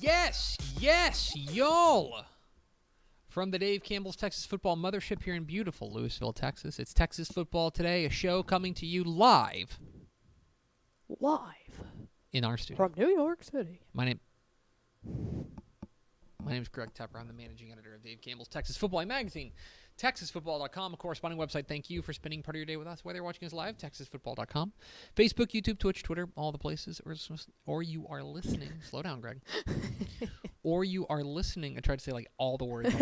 Yes, y'all. From the Dave Campbell's Texas Football Mothership here in beautiful Lewisville, Texas. It's Texas Football Today, a show coming to you live in our studio. From New York City. My name is Greg Tepper. I'm the managing editor of Dave Campbell's Texas Football Magazine. TexasFootball.com, a corresponding website. Thank you for spending part of your day with us, whether you're watching us live, TexasFootball.com, Facebook, YouTube, Twitch, Twitter, all the places, or you are listening. Slow down, Greg. Or you are listening. I tried to say like all the words.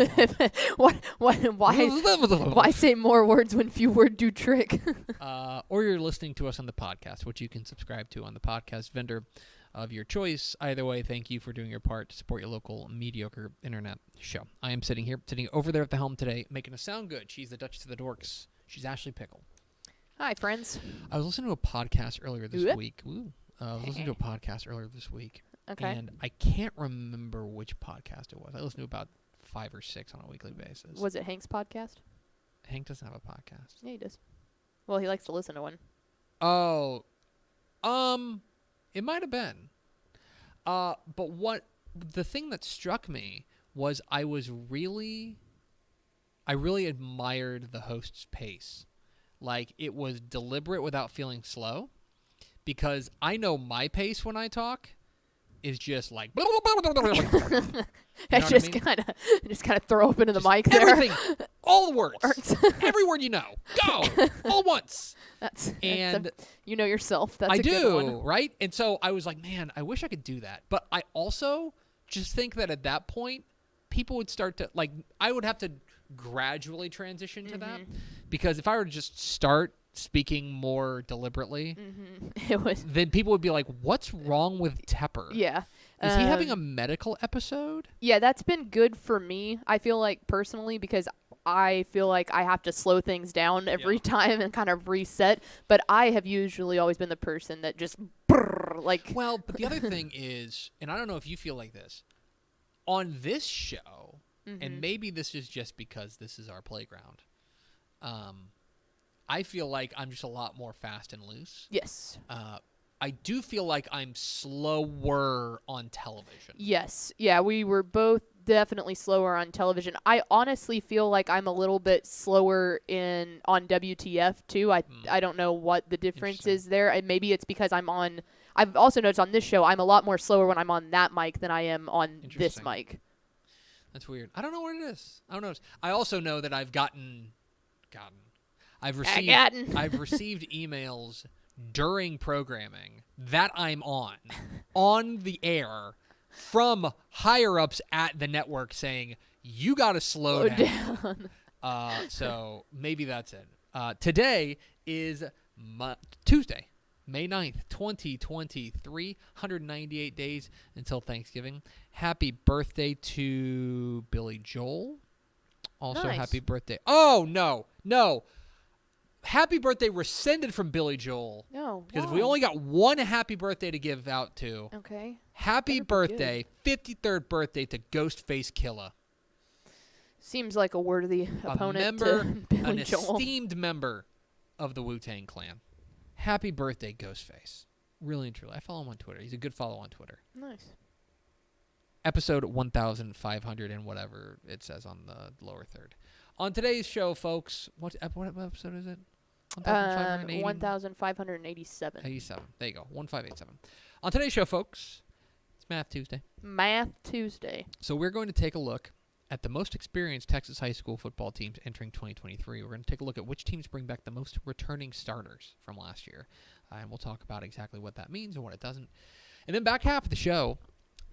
Why say more words when few words do trick? Or you're listening to us on the podcast, which you can subscribe to on the podcast vendor of your choice. Either way, thank you for doing your part to support your local mediocre internet show. I am sitting over there at the helm today, making us sound good. She's the Duchess of the Dorks. She's Ashley Pickle. Hi, friends. I was listening to a podcast earlier this week. Okay. And I can't remember which podcast it was. I listen to about 5 or 6 on a weekly basis. Was it Hank's podcast? Hank doesn't have a podcast. Yeah, he does. Well, he likes to listen to one. Oh, it might have been. But the thing that struck me was I really admired the host's pace. Like, it was deliberate without feeling slow, because I know my pace when I talk is just like I just kind of throw up into the mic there. Everything, all the words, every word you know, go all once. You know yourself. That's I a do, good one. Right? And so I was like, man, I wish I could do that. But I also just think that at that point, people would start to I would have to gradually transition to that, because if I were to just start speaking more deliberately, then people would be like, what's wrong with Tepper? Yeah. Is he having a medical episode? Yeah, that's been good for me, I feel like, personally, because I feel like I have to slow things down every time and kind of reset. But I have usually always been the person that just Well, but the other thing is, and I don't know if you feel like this, on this show, and maybe this is just because this is our playground, I feel like I'm just a lot more fast and loose. Yes. I do feel like I'm slower on television. Yes. Yeah, we were both definitely slower on television. I honestly feel like I'm a little bit slower on WTF too. I don't know what the difference is there. And maybe it's because I've also noticed on this show I'm a lot more slower when I'm on that mic than I am on this mic. That's weird. I don't know what it is. I don't know. I also know that I've I've received emails during programming that I'm on the air from higher ups at the network saying, you got to slow down. So maybe that's it. Today is Tuesday, May 9th, 2023, 198 days until Thanksgiving. Happy birthday to Billy Joel. Also, nice. Happy birthday. Oh, no. Happy birthday rescinded from Billy Joel. No. Because we only got one happy birthday to give out to. Okay. Happy birthday, 53rd birthday to Ghostface Killah. Seems like a worthy opponent to Billy Joel. An esteemed member of the Wu-Tang Clan. Happy birthday, Ghostface. Really and truly. I follow him on Twitter. He's a good follow on Twitter. Nice. Episode 1,500 and whatever it says on the lower third. On today's show, folks, what episode is it? 1,587. 87. There you go. 1587. On today's show, folks, it's Math Tuesday. Math Tuesday. So we're going to take a look at the most experienced Texas high school football teams entering 2023. We're going to take a look at which teams bring back the most returning starters from last year. And we'll talk about exactly what that means and what it doesn't. And then back half of the show,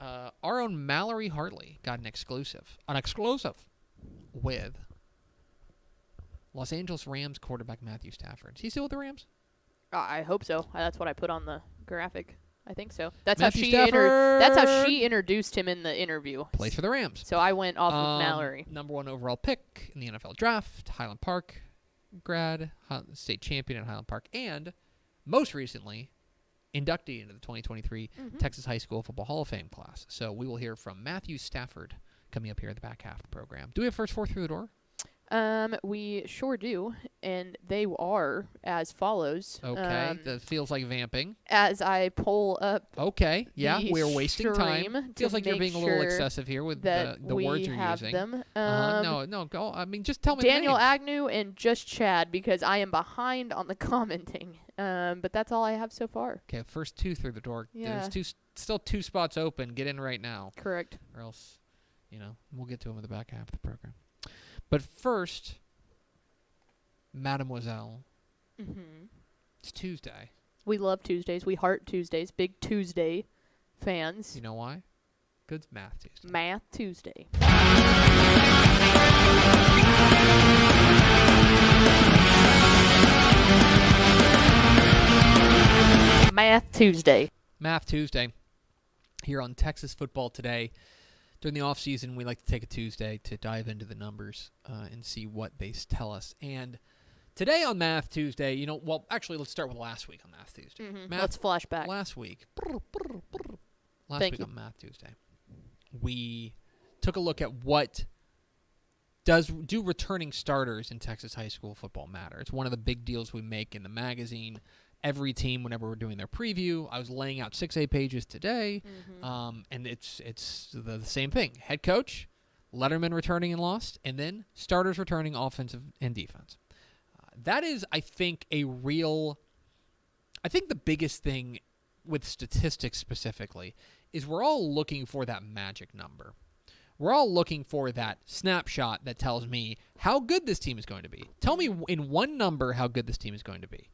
our own Mallory Hartley got an exclusive with Los Angeles Rams quarterback Matthew Stafford. Is he still with the Rams? I hope so. That's what I put on the graphic. I think so. That's how she introduced him in the interview. Plays for the Rams. So I went off of Mallory. Number 1 overall pick in the NFL draft, Highland Park grad, state champion at Highland Park, and most recently, inductee into the 2023 Texas High School Football Hall of Fame class. So we will hear from Matthew Stafford coming up here at the back half of the program. Do we have first 4 through the door? We sure do, and they are as follows. Okay, that feels like vamping. As I pull up. Okay, yeah, we're wasting time. Feels like you're being a little sure excessive here with the words you're using. Them. No, go. I mean, just tell me. Daniel the names. Agnew and just Chad, because I am behind on the commenting. But that's all I have so far. Okay, first 2 through the door. Yeah. There's still 2 spots open. Get in right now. Correct. Or else, we'll get to them in the back half of the program. But first, Mademoiselle, it's Tuesday. We love Tuesdays. We heart Tuesdays. Big Tuesday fans. You know why? Good Math Tuesday. Math Tuesday. Math Tuesday. Math Tuesday here on Texas Football Today. During the offseason, we like to take a Tuesday to dive into the numbers and see what they tell us. And today on Math Tuesday, actually, let's start with last week on Math Tuesday. Let's flash back. Last week. Thank you. On Math Tuesday, we took a look at what do returning starters in Texas high school football matter. It's one of the big deals we make in the magazine. Every team, whenever we're doing their preview, I was laying out 6A pages today, and it's the same thing. Head coach, letterman returning and lost, and then starters returning offensive and defense. That is, I think, the biggest thing with statistics specifically is we're all looking for that magic number. We're all looking for that snapshot that tells me how good this team is going to be. Tell me in one number how good this team is going to be.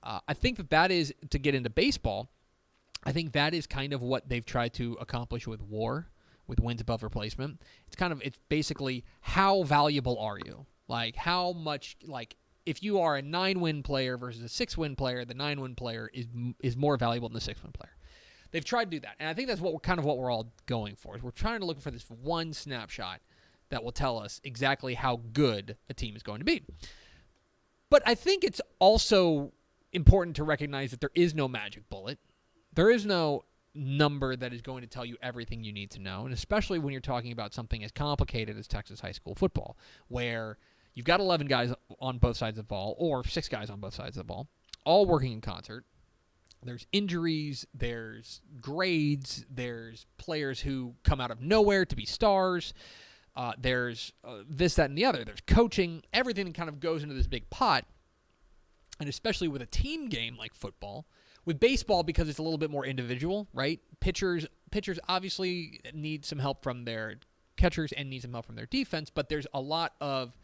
I think that is, to get into baseball, I think that is kind of what they've tried to accomplish with WAR, with wins above replacement. It's basically how valuable are you? Like how much, like if you are a 9-win player versus a 6-win player, the 9-win player is more valuable than the 6-win player. They've tried to do that, and I think that's what we're all going for. Is we're trying to look for this one snapshot that will tell us exactly how good a team is going to be. But I think it's also important to recognize that there is no magic bullet. There is no number that is going to tell you everything you need to know, and especially when you're talking about something as complicated as Texas high school football, where you've got 11 guys on both sides of the ball, or 6 guys on both sides of the ball, all working in concert. There's injuries, there's grades, there's players who come out of nowhere to be stars, there's this, that, and the other. There's coaching. Everything kind of goes into this big pot. And especially with a team game like football, with baseball, because it's a little bit more individual, right? Pitchers obviously need some help from their catchers and need some help from their defense, but there's a lot of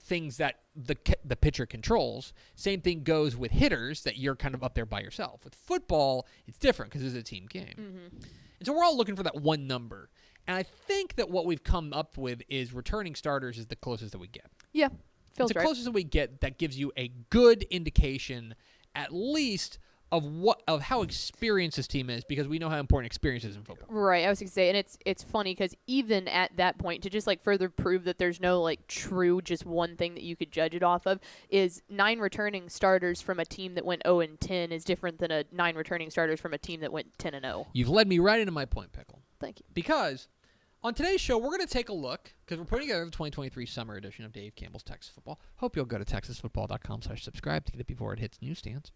things that the pitcher controls. Same thing goes with hitters, that you're kind of up there by yourself. With football, it's different because it's a team game. And so we're all looking for that one number. And I think that what we've come up with is returning starters is the closest that we get. Yeah. Feels it's the right. closest that we get that gives you a good indication, at least, of how experienced this team is, because we know how important experience is in football. Right, I was going to say, and it's funny because even at that point, to just further prove that there's no true just one thing that you could judge it off of, is 9 returning starters from a team that went 0-10 is different than 9 returning starters from a team that went 10-0. You've led me right into my point, Pickle. Thank you. Because on today's show, we're going to take a look, because we're putting together the 2023 summer edition of Dave Campbell's Texas Football. Hope you'll go to texasfootball.com/subscribe to get it before it hits newsstands.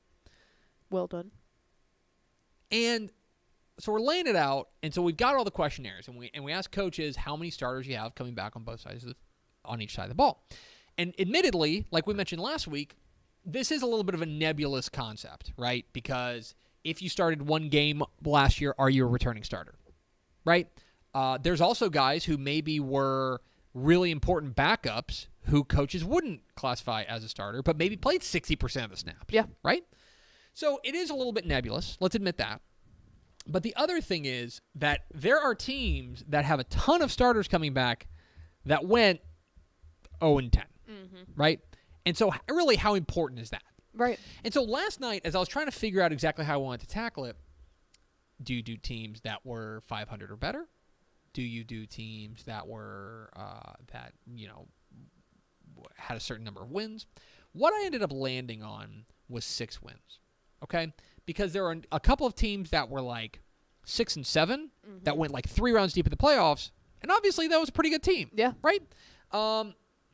Well done. And so we're laying it out, and so we've got all the questionnaires, and we ask coaches how many starters you have coming back on both sides on each side of the ball. And admittedly, like we mentioned last week, this is a little bit of a nebulous concept, right? Because if you started one game last year, are you a returning starter, right? There's also guys who maybe were really important backups who coaches wouldn't classify as a starter, but maybe played 60% of the snaps. Yeah. Right? So it is a little bit nebulous. Let's admit that. But the other thing is that there are teams that have a ton of starters coming back that went 0-10. Right? And so really, how important is that? Right. And so last night, as I was trying to figure out exactly how I wanted to tackle it, do you do teams that were 500 or better? Do you do teams that were had a certain number of wins? What I ended up landing on was 6 wins. Okay, because there are a couple of teams that were 6 and 7 that went 3 rounds deep in the playoffs, and obviously that was a pretty good team. Yeah. Right.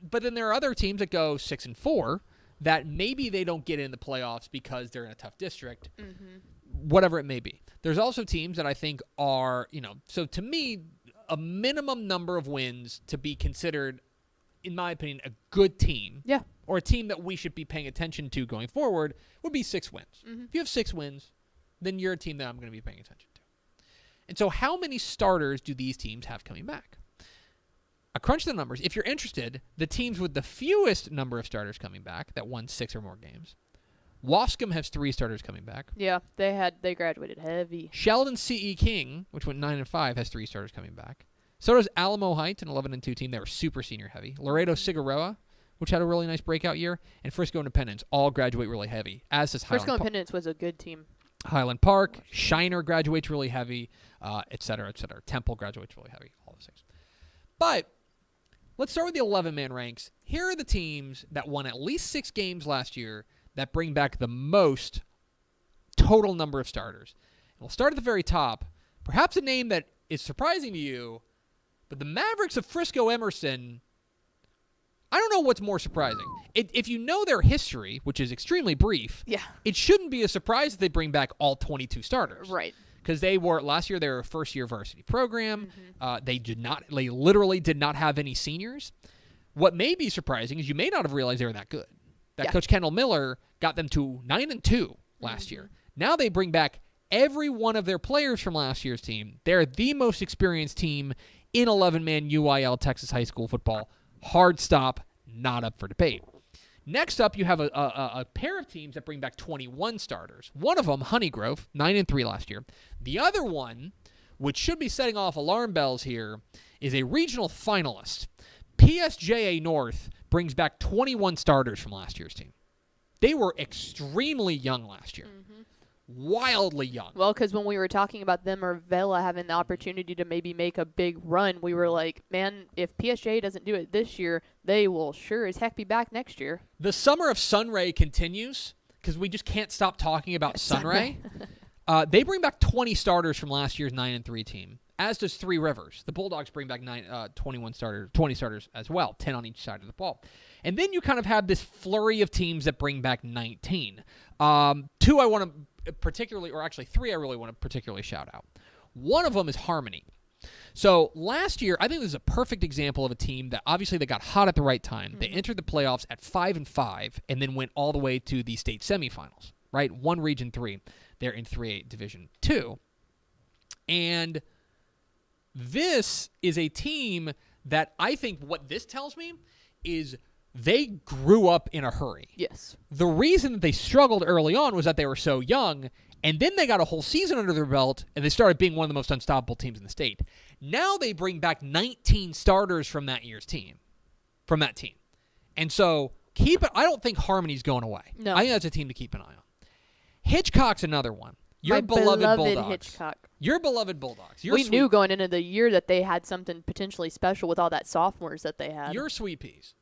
But then there are other teams that go 6-4 that maybe they don't get in the playoffs because they're in a tough district, whatever it may be. There's also teams that I think are, so to me, a minimum number of wins to be considered, in my opinion, a good team. Yeah. Or a team that we should be paying attention to going forward would be 6 wins. If you have 6 wins, then you're a team that I'm going to be paying attention to. And so how many starters do these teams have coming back? I crunched the numbers. If you're interested, the teams with the fewest number of starters coming back that won 6 or more games, Wascom has 3 starters coming back. Yeah, they graduated heavy. Sheldon C.E. King, which went 9-5, has 3 starters coming back. So does Alamo Heights, an 11-2 team. They were super senior heavy. Laredo Cigaroa, which had a really nice breakout year, and Frisco Independence all graduate really heavy, as does Highland Frisco Independence was a good team. Highland Park, Shiner graduates really heavy, et cetera, et cetera. Temple graduates really heavy, all those things. But let's start with the 11-man ranks. Here are the teams that won at least 6 games last year that bring back the most total number of starters. And we'll start at the very top. Perhaps a name that is surprising to you, but the Mavericks of Frisco Emerson, I don't know what's more surprising. If you know their history, which is extremely brief, it shouldn't be a surprise that they bring back all 22 starters. Right. Because last year they were a first-year varsity program. They literally did not have any seniors. What may be surprising is you may not have realized they were that good. That Coach Kendall Miller got them to 9-2 last year. Now they bring back every one of their players from last year's team. They're the most experienced team in 11-man UIL Texas high school football. Hard stop, not up for debate. Next up, you have a pair of teams that bring back 21 starters. One of them, Honeygrove, 9-3 last year. The other one, which should be setting off alarm bells here, is a regional finalist. PSJA North brings back 21 starters from last year's team. They were extremely young last year. Wildly young. Well, because when we were talking about them or Vela having the opportunity to maybe make a big run, we were like, man, if PSJ doesn't do it this year, they will sure as heck be back next year. The summer of Sunray continues because we just can't stop talking about Sunray. They bring back 20 starters from last year's 9-3 team, as does Three Rivers. The Bulldogs bring back 20 starters as well, 10 on each side of the ball. And then you kind of have this flurry of teams that bring back 19. 2 I want to particularly, or actually 3 I really want to particularly shout out. One of them is Harmony. So last year, I think this is a perfect example of a team that obviously they got hot at the right time. They entered the playoffs at 5-5 and then went all the way to the state semifinals, right? One Region 3. They're in 3A Division 2. And this is a team that I think what this tells me is they grew up in a hurry. Yes. The reason that they struggled early on was that they were so young, and then they got a whole season under their belt, and they started being one of the most unstoppable teams in the state. Now they bring back 19 starters from that year's team, from that team. And so keep it. I don't think Harmony's going away. No. I think that's a team to keep an eye on. Hitchcock's another one. Your beloved Bulldogs. Hitchcock. Your beloved Bulldogs. We knew going into the year that they had something potentially special with all that sophomores that they had. Your Sweet Peas.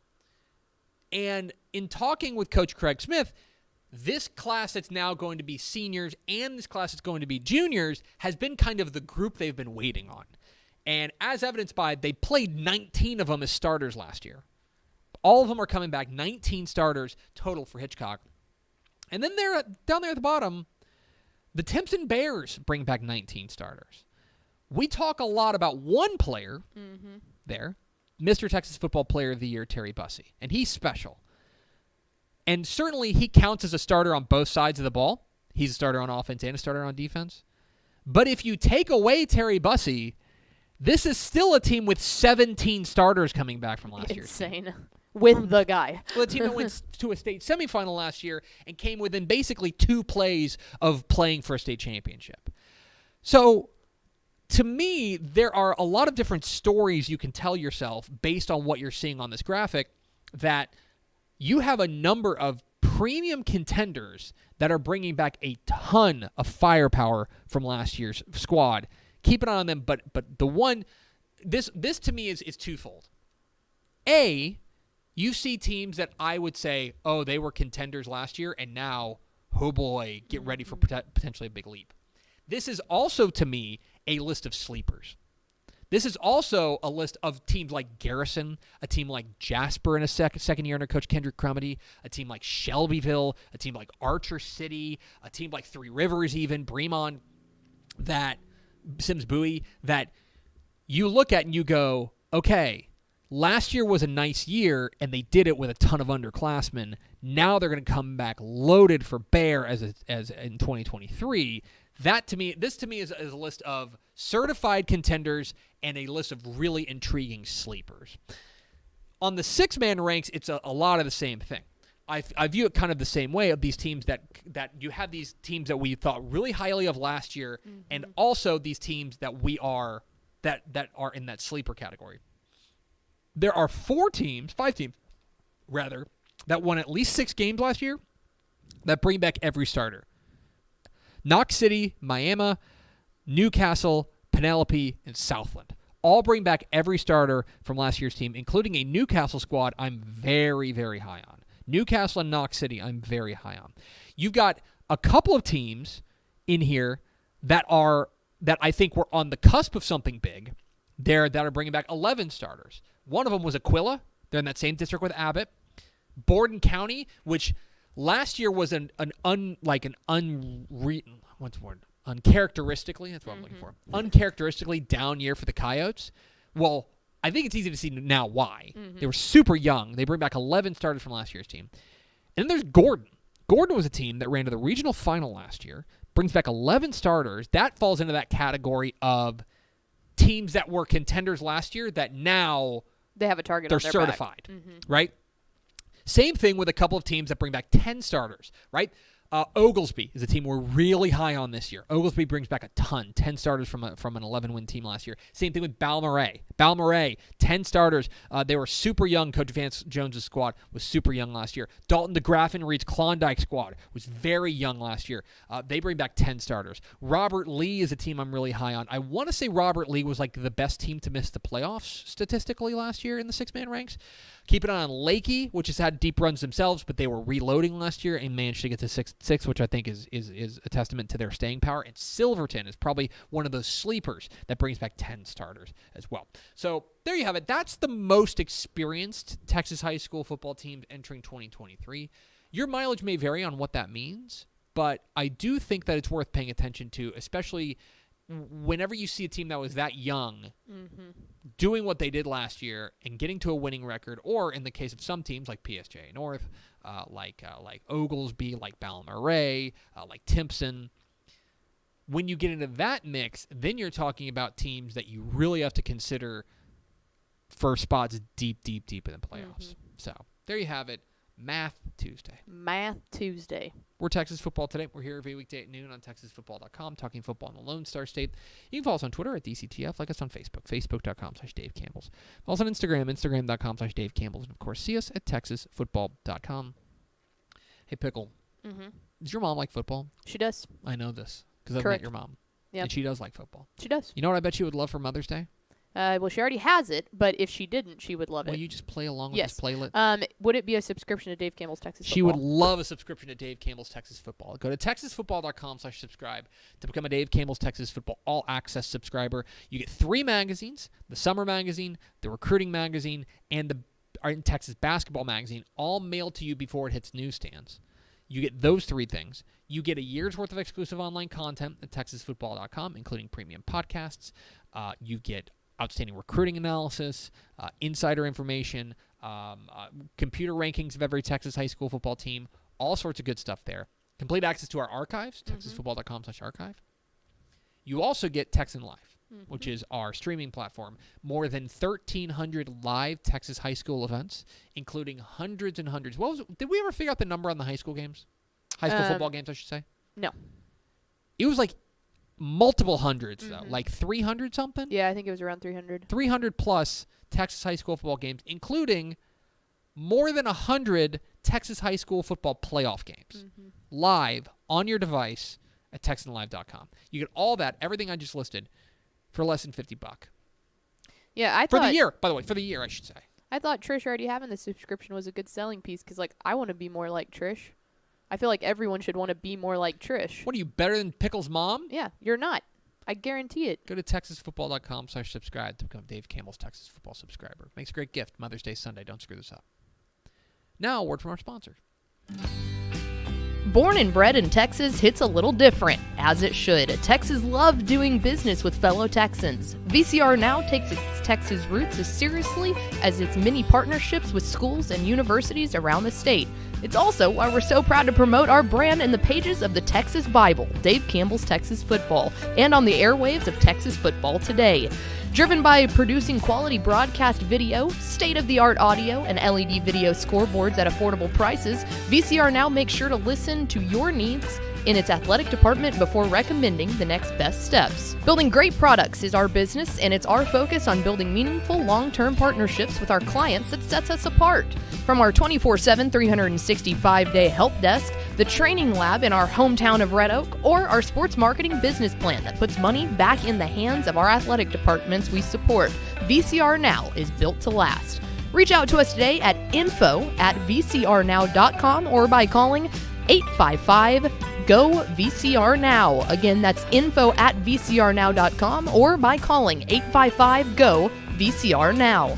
And in talking with Coach Craig Smith, this class that's now going to be seniors and this class that's going to be juniors has been kind of the group they've been waiting on. And as evidenced by, they played 19 of them as starters last year. All of them are coming back, 19 starters total for Hitchcock. And then they're down there at the bottom, the Timpson Bears bring back 19 starters. We talk a lot about one player there, Mr. Texas Football Player of the Year, Terry Bussey. And he's special. And certainly he counts as a starter on both sides of the ball. He's a starter on offense and a starter on defense. But if you take away Terry Bussey, this is still a team with 17 starters coming back from last year. Insane. With the guy. Well, the team that went to a state semifinal last year and came within basically 2 plays of playing for a state championship. So, to me, there are a lot of different stories you can tell yourself based on what you're seeing on this graphic, that you have a number of premium contenders that are bringing back a ton of firepower from last year's squad. Keep an eye on them, but the one, this to me is twofold. A, you see teams that I would say, oh, they were contenders last year, and now, oh boy, get ready for potentially a big leap. This is also, to me, a list of sleepers. This is also a list of teams like Garrison, a team like Jasper in a second year under Coach Kendrick Crumity, a team like Shelbyville, a team like Archer City, a team like Three Rivers even, Bremont, that Sims Bowie, that you look at and you go, okay, last year was a nice year and they did it with a ton of underclassmen. Now they're going to come back loaded for bear as in 2023. This to me is a list of certified contenders and a list of really intriguing sleepers. On the six-man ranks, it's a lot of the same thing. I view it kind of the same way of these teams that you have these teams that we thought really highly of last year, and also these teams that that are in that sleeper category. There are five teams rather, that won at least 6 games last year that bring back every starter. Knox City, Miami, Newcastle, Penelope, and Southland all bring back every starter from last year's team, including a Newcastle squad I'm very, very high on. Newcastle and Knox City I'm very high on. You've got a couple of teams in here that I think were on the cusp of something big. That are bringing back 11 starters. One of them was Aquila. They're in that same district with Abbott. Borden County, which last year was uncharacteristically, that's what I'm looking for, uncharacteristically down year for the Coyotes. Well, I think it's easy to see now why. They were super young. They bring back 11 starters from last year's team. And then there's Gordon. Gordon was a team that ran to the regional final last year, brings back 11 starters. That falls into that category of teams that were contenders last year that now they have a target they're on their certified, back. right? Same thing with a couple of teams that bring back 10 starters, right? Oglesby is a team we're really high on this year. Oglesby brings back a ton, 10 starters from an 11-win team last year. Same thing with Balmoral. Balmoral, 10 starters. They were super young. Coach Vance Jones' squad was super young last year. Dalton DeGraff and Reed's Klondike squad was very young last year. They bring back 10 starters. Robert Lee is a team I'm really high on. I want to say Robert Lee was like the best team to miss the playoffs statistically last year in the six-man ranks. Keep an eye on Lakey, which has had deep runs themselves, but they were reloading last year and managed to get to 6-6, which I think is a testament to their staying power. And Silverton is probably one of those sleepers that brings back 10 starters as well. So there you have it. That's the most experienced Texas high school football team entering 2023. Your mileage may vary on what that means, but I do think that it's worth paying attention to, especially whenever you see a team that was that young doing what they did last year and getting to a winning record, or in the case of some teams like PSJ North, like Oglesby, like Balmoral, like Timpson. When you get into that mix, then you're talking about teams that you really have to consider for spots deep in the playoffs. So there you have it. Math Tuesday. We're Texas Football Today. We're here every weekday at noon on TexasFootball.com, talking football in the Lone Star State. You can follow us on Twitter at DCTF, like us on Facebook, Facebook.com/Dave Campbell's. Follow us on Instagram, Instagram.com/Dave Campbell's. And, of course, see us at TexasFootball.com. Hey, Pickle. Does your mom like football? She does. I know this because I've met your mom. Yeah. And she does like football. She does. You know what I bet she would love for Mother's Day? Well, she already has it, but if she didn't, she would love it. Will you just play along with this playlist? Would it be a subscription to Dave Campbell's Texas Football? She would love a subscription to Dave Campbell's Texas Football. Go to TexasFootball.com/subscribe to become a Dave Campbell's Texas Football all-access subscriber. You get 3 magazines, the Summer Magazine, the Recruiting Magazine, and the Texas Basketball Magazine, all mailed to you before it hits newsstands. You get those 3 things. You get a year's worth of exclusive online content at TexasFootball.com, including premium podcasts. You get outstanding recruiting analysis, insider information, computer rankings of every Texas high school football team, all sorts of good stuff there. Complete access to our archives, TexasFootball.com/archive. You also get Texan Live, which is our streaming platform. More than 1,300 live Texas high school events, including hundreds and hundreds. Did we ever figure out the number on the high school games? High school football games, I should say? No. It was like multiple hundreds, though. Like 300 something? Yeah, I think it was around 300. 300 plus Texas high school football games, including more than 100 Texas high school football playoff games. Live on your device at TexanLive.com. You get all that, everything I just listed, for less than $50. Yeah, I thought... For the year, by the way. For the year, I should say. I thought Trish already having the subscription was a good selling piece because, like, I want to be more like Trish. I feel like everyone should want to be more like Trish. What are you, better than Pickle's mom? Yeah, you're not. I guarantee it. Go to texasfootball.com/subscribe to become Dave Campbell's Texas Football subscriber. Makes a great gift. Mother's Day Sunday. Don't screw this up. Now, a word from our sponsors. Born and bred in Texas hits a little different, as it should. Texas loves doing business with fellow Texans. VCR Now takes its Texas roots as seriously as its many partnerships with schools and universities around the state. It's also why we're so proud to promote our brand in the pages of the Texas Bible, Dave Campbell's Texas Football, and on the airwaves of Texas Football Today. Driven by producing quality broadcast video, state-of-the-art audio, and LED video scoreboards at affordable prices, VCR Now makes sure to listen to your needs in its athletic department before recommending the next best steps. Building great products is our business, and it's our focus on building meaningful, long-term partnerships with our clients that sets us apart. From our 24/7, 365-day help desk, the training lab in our hometown of Red Oak, or our sports marketing business plan that puts money back in the hands of our athletic departments we support, VCR Now is built to last. Reach out to us today at info@vcrnow.com or by calling 855-GO-VCR-NOW. Again, that's info@vcrnow.com or by calling 855-GO-VCR-NOW.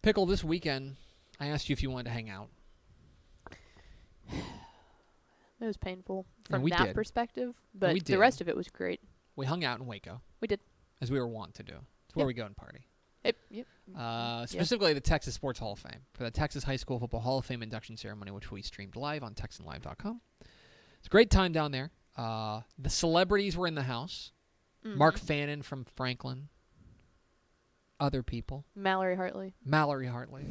Pickle, this weekend, I asked you if you wanted to hang out. It was painful And from we that did. perspective, And but we the did. rest of it was great. We hung out in Waco, We did. as we were wont to do. It's where Yep. we go and party. Yep. Specifically the Texas Sports Hall of Fame for the Texas High School Football Hall of Fame induction ceremony, which we streamed live on TexanLive.com. It's a great time down there. The celebrities were in the house. Mhm. Mark Fannin from Franklin. Other people. Mallory Hartley. Mallory Hartley.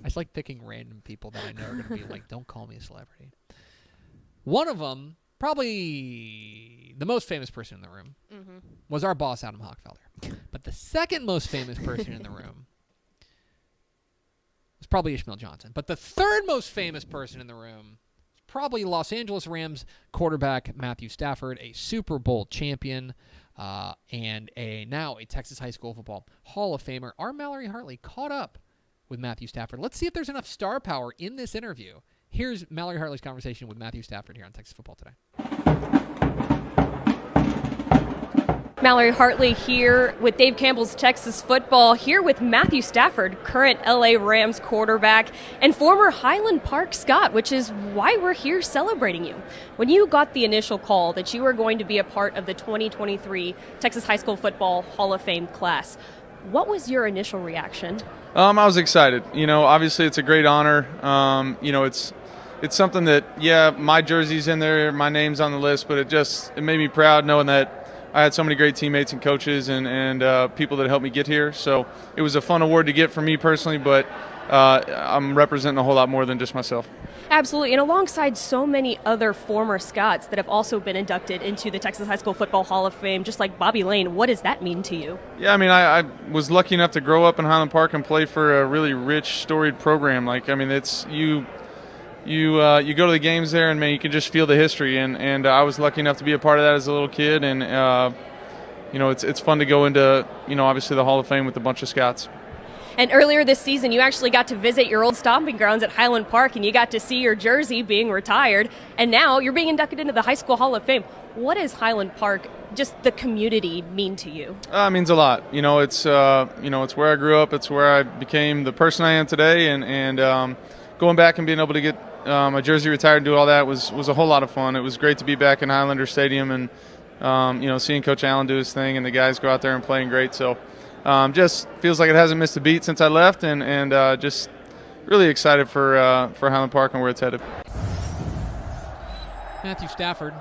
I just like picking random people that I know are going to be like, don't call me a celebrity. One of them, probably the most famous person in the room, Mm-hmm. was our boss, Adam Hochfelder. But the second most famous person in the room was probably Ishmael Johnson. But the third most famous person in the room is probably Los Angeles Rams quarterback Matthew Stafford, a Super Bowl champion and now a Texas High School Football Hall of Famer. Our Mallory Hartley caught up with Matthew Stafford. Let's see if there's enough star power in this interview. Here's Mallory Hartley's conversation with Matthew Stafford here on Texas Football Today. Mallory Hartley here with Dave Campbell's Texas Football, here with Matthew Stafford, current LA Rams quarterback, and former Highland Park Scot, which is why we're here celebrating you. When you got the initial call that you were going to be a part of the 2023 Texas High School Football Hall of Fame class, what was your initial reaction? I was excited. Obviously it's a great honor. It's something that, my jersey's in there, my name's on the list, but it made me proud knowing that I had so many great teammates and coaches and people that helped me get here. So it was a fun award to get for me personally, but I'm representing a whole lot more than just myself. Absolutely, and alongside so many other former Scots that have also been inducted into the Texas High School Football Hall of Fame, just like Bobby Lane, what does that mean to you? Yeah, I was lucky enough to grow up in Highland Park and play for a really rich, storied program. It's you go to the games there, and man, you can just feel the history. And I was lucky enough to be a part of that as a little kid. And it's fun to go into obviously the Hall of Fame with a bunch of Scots. And earlier this season, you actually got to visit your old stomping grounds at Highland Park, and you got to see your jersey being retired. And now you're being inducted into the High School Hall of Fame. What does Highland Park, just the community, mean to you? It means a lot. It's where I grew up. It's where I became the person I am today. And going back and being able to get my jersey retired and do all that was a whole lot of fun. It was great to be back in Highlander Stadium and seeing Coach Allen do his thing and the guys go out there and playing great. So just feels like it hasn't missed a beat since I left, and just really excited for Highland Park and where it's headed. Matthew Stafford,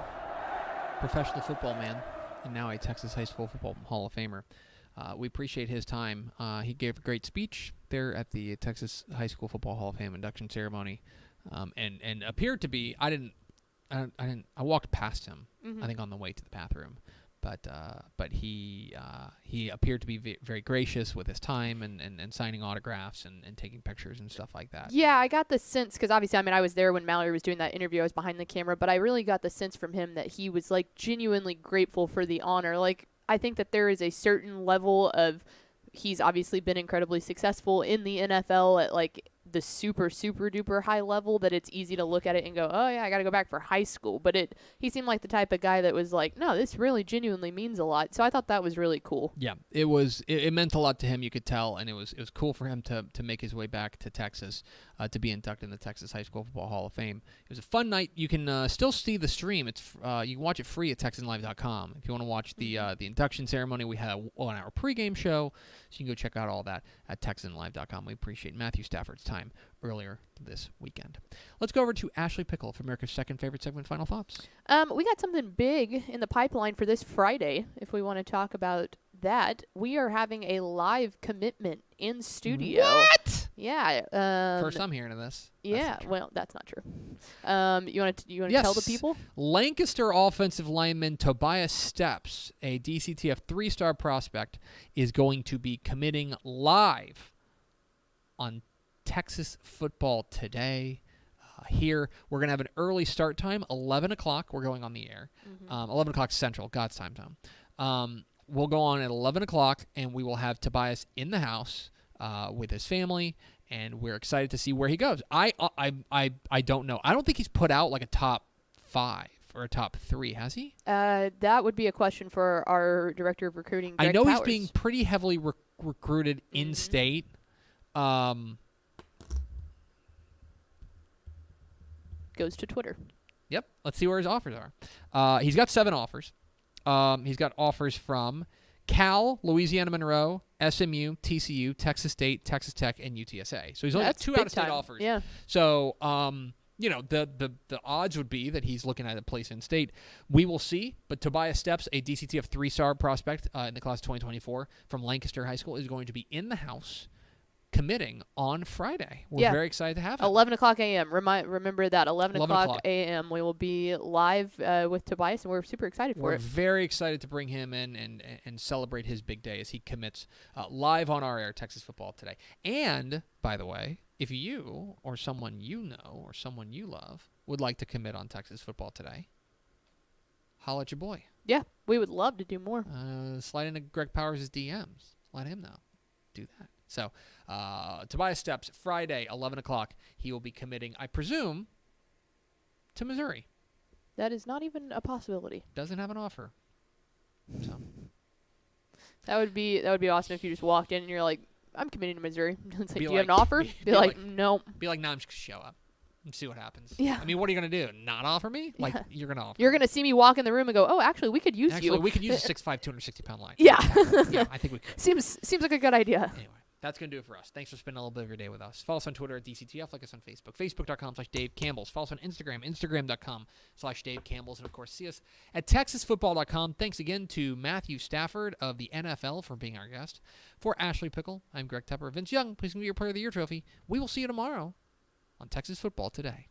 professional football man, and now a Texas High School Football Hall of Famer. We appreciate his time. He gave a great speech there at the Texas High School Football Hall of Fame induction ceremony, and appeared to be. I walked past him. Mm-hmm. I think on the way to the bathroom, but he appeared to be very gracious with his time and signing autographs and taking pictures and stuff like that. Yeah, I got the sense, because obviously, I was there when Mallory was doing that interview. I was behind the camera, but I really got the sense from him that he was, genuinely grateful for the honor. I think that there is a certain level of, he's obviously been incredibly successful in the NFL at, the super, super duper high level that it's easy to look at it and go, oh yeah, I got to go back for high school. But he seemed like the type of guy that was like, no, this really genuinely means a lot. So I thought that was really cool. Yeah, it meant a lot to him, you could tell, and it was cool for him to make his way back to Texas, to be inducted in the Texas High School Football Hall of Fame. It was a fun night. You can still see the stream. It's you can watch it free at TexanLive.com. If you want to watch the induction ceremony, we had a 1-hour pregame show, so you can go check out all that at TexanLive.com. We appreciate Matthew Stafford's time earlier this weekend. Let's go over to Ashley Pickle for America's second favorite segment, Final Thoughts. We got something big in the pipeline for this Friday, if we want to talk about that. We are having a live commitment in studio. What? Yeah. First I'm hearing of this. Yeah, well, that's not true. You want to Yes. tell the people? Lancaster offensive lineman Tobias Steps, a DCTF 3-star prospect, is going to be committing live on Texas Football Today. Here, we're going to have an early start time, 11 o'clock. We're going on the air. 11 o'clock Central, God's time zone. We'll go on at 11 o'clock, and we will have Tobias in the house with his family, and we're excited to see where he goes. I don't know. I don't think he's put out like a top 5 or a top 3, has he? That would be a question for our director of recruiting, Greg I know Powers. he's being pretty heavily recruited in-state. Goes to Twitter. Yep. Let's see where his offers are. He's got 7 offers. He's got offers from Cal, Louisiana Monroe, SMU, TCU, Texas State, Texas Tech, and UTSA. So he's only got 2 out-of-state offers. Yeah. So, the odds would be that he's looking at a place in state. We will see. But Tobias Steps, a DCTF 3-star prospect in the class of 2024 from Lancaster High School, is going to be in the house committing on Friday. We're very excited to have him. 11 o'clock a.m. Remember that, 11 o'clock 11 a.m. We will be live with Tobias, and we're super excited for it. We're very excited to bring him in and celebrate his big day as he commits live on our air, Texas Football Today. And, by the way, if you or someone you know or someone you love would like to commit on Texas Football Today, holla at your boy. Yeah, we would love to do more. Slide into Greg Powers' DMs. Let him know. Do that. So, Tobias Steps, Friday, 11 o'clock. He will be committing, I presume, to Missouri. That is not even a possibility. Doesn't have an offer. So that would be awesome if you just walked in and you're like, I'm committing to Missouri. It's like, do you have an like- offer? Be like, no. Be like, no, I'm just going to show up and see what happens. Yeah. I mean, what are you going to do? Not offer me? Like, Yeah. you're going to offer You're me. going to see me walk in the room and go, oh, actually, we could use Actually, you. we could use a 6'5", 260-pound line. Yeah. Yeah, I think we could. Seems like a good idea. Anyway, that's going to do it for us. Thanks for spending a little bit of your day with us. Follow us on Twitter at DCTF. Like us on Facebook. Facebook.com/Dave Campbells. Follow us on Instagram. Instagram.com/Dave Campbells. And, of course, see us at TexasFootball.com. Thanks again to Matthew Stafford of the NFL for being our guest. For Ashley Pickle, I'm Greg Tepper. Vince Young, please give me your Player of the Year trophy. We will see you tomorrow on Texas Football Today.